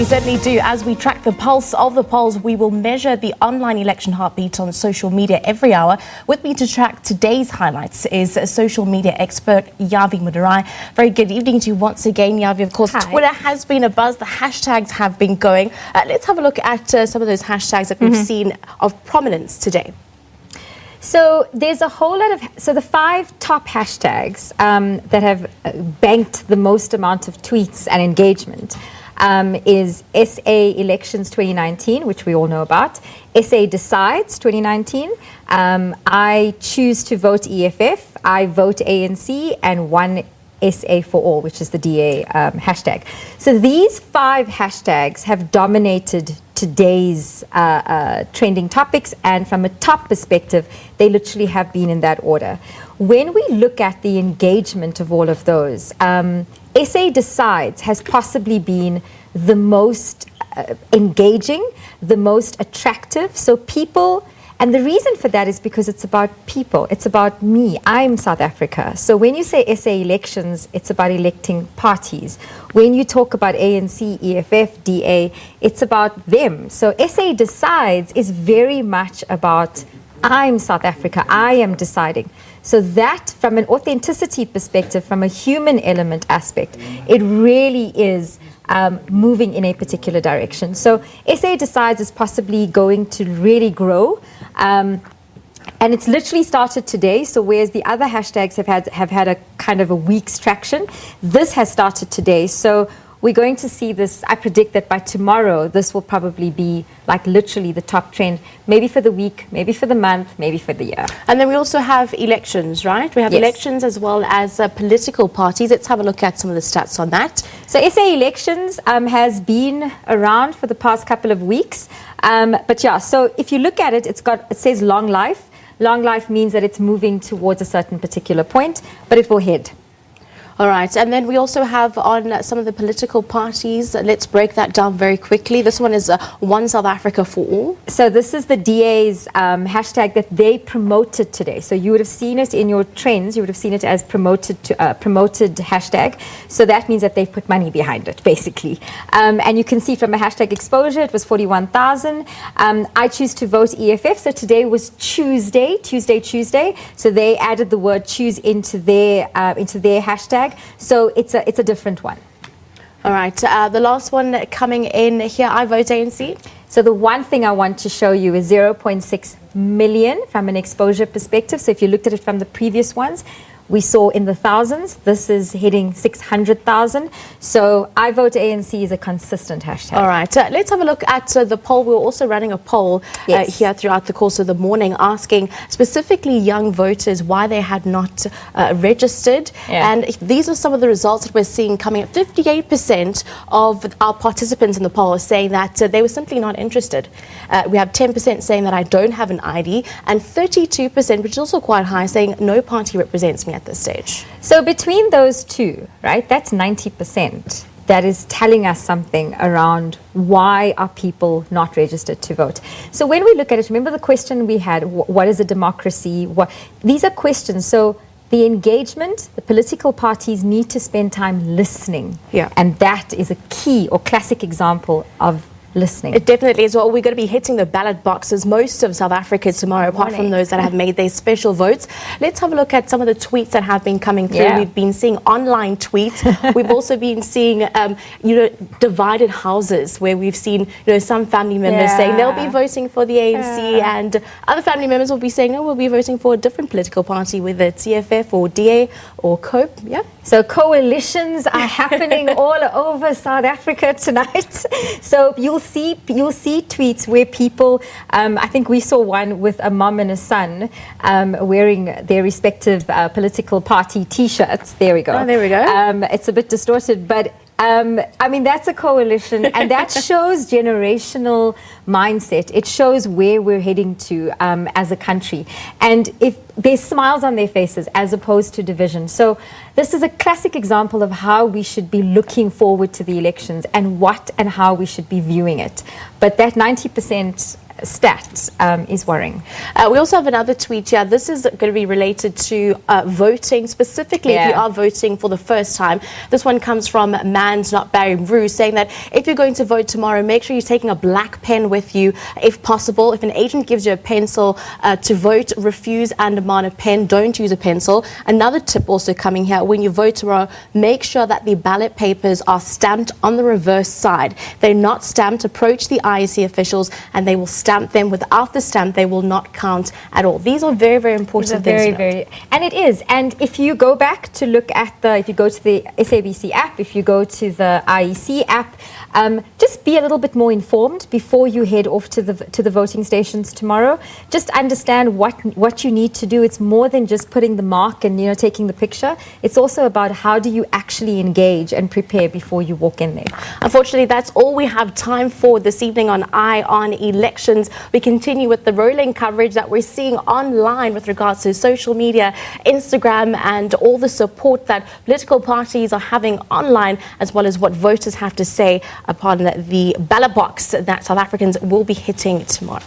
certainly do. As we track the pulse of the polls, we will measure the online election heartbeat on social media every hour. With me to track today's highlights is social media expert Yavi Mudurai. Very good evening to you once again, Yavi. Of course, Hi. Twitter has been a buzz. The hashtags have been going. Let's have a look at some of those hashtags that we've seen of prominence today. So there's a whole lot of, so the 5 top hashtags that have banked the most amount of tweets and engagement is SA Elections 2019, which we all know about, SAdecides 2019, I choose to vote EFF, I vote ANC, and one SA for all, which is the DA hashtag. So these 5 hashtags have dominated today's trending topics, and from a top perspective, they literally have been in that order. When we look at the engagement of all of those, SAdecides has possibly been the most engaging, the most attractive. So people, and the reason for that is because it's about people. It's about me. I'm South Africa. So when you say SA elections, it's about electing parties. When you talk about ANC, EFF, DA, it's about them. So SAdecides is very much about I'm South Africa. I am deciding. So that, from an authenticity perspective, from a human element aspect, it really is moving in a particular direction. So SAdecides is possibly going to really grow. And it's literally started today. So whereas the other hashtags have had a kind of a week's traction, this has started today. So we're going to see this. I predict that by tomorrow, this will probably be like literally the top trend, maybe for the week, maybe for the month, maybe for the year. And then we also have elections, right? We have elections as well as political parties. Let's have a look at some of the stats on that. So SA Elections has been around for the past couple of weeks. But yeah, so if you look at it, it says long life. Long life means that it's moving towards a certain particular point, but it will head. All right, and then we also have on some of the political parties. Let's break that down very quickly. This one is One South Africa for All. So this is the DA's hashtag that they promoted today. So you would have seen it in your trends. You would have seen it as promoted hashtag. So that means that they've put money behind it, basically. And you can see from a hashtag exposure, it was 41,000. I choose to vote EFF. So today was Tuesday. So they added the word choose into their hashtag. So it's a different one. All right, the last one coming in here, I vote ANC. So the one thing I want to show you is 0.6 million from an exposure perspective. So if you looked at it from the previous ones, we saw in the thousands. This is hitting 600,000. So I vote ANC is a consistent hashtag. All right. Let's have a look at the poll. We're also running a poll here throughout the course of the morning, asking specifically young voters why they had not registered. And these are some of the results that we're seeing coming up. 58% of our participants in the poll are saying that they were simply not interested. We have 10% saying that I don't have an ID, and 32%, which is also quite high, saying no party represents me at this stage. So between those two, right, that's 90%. That is telling us something around why are people not registered to vote. So when we look at it, remember the question we had, what is a democracy? These are questions. So the engagement, the political parties need to spend time listening. And that is a key or classic example of listening. It definitely is. Well, we're going to be hitting the ballot boxes, most of South Africa tomorrow, apart from those that have made their special votes. Let's have a look at some of the tweets that have been coming through. We've been seeing online tweets. We've also been seeing, divided houses where we've seen, some family members saying they'll be voting for the ANC, and other family members will be saying, no, we'll be voting for a different political party, whether it's EFF or DA or COPE. So coalitions are happening all over South Africa tonight. So you'll see tweets where people, I think we saw one with a mom and a son wearing their respective political party T-shirts. There we go. Oh, there we go. It's a bit distorted, but I mean, that's a coalition, and that shows generational mindset. It shows where we're heading to as a country. And if there's smiles on their faces as opposed to division. So this is a classic example of how we should be looking forward to the elections and what and how we should be viewing it. But that 90% stat is worrying. We also have another tweet here. This is going to be related to voting, specifically if you are voting for the first time. This one comes from Mans Not Barry Roo, saying that if you're going to vote tomorrow, make sure you're taking a black pen with you if possible. If an agent gives you a pencil to vote, refuse and demand a pen. Don't use a pencil. Another tip also coming here, when you vote tomorrow, make sure that the ballot papers are stamped on the reverse side. They're not stamped. Approach the IEC officials and they will stamp them. Without the stamp, they will not count at all. These are very, very important things. And it is. And if you go back to look at if you go to the SABC app, if you go to the IEC app, just be a little bit more informed before you head off to the voting stations tomorrow. Just understand what you need to do. It's more than just putting the mark and taking the picture. It's also about how do you actually engage and prepare before you walk in there. Unfortunately, that's all we have time for this evening on Eye on Elections. We continue with the rolling coverage that we're seeing online with regards to social media, Instagram, and all the support that political parties are having online, as well as what voters have to say upon the ballot box that South Africans will be hitting tomorrow.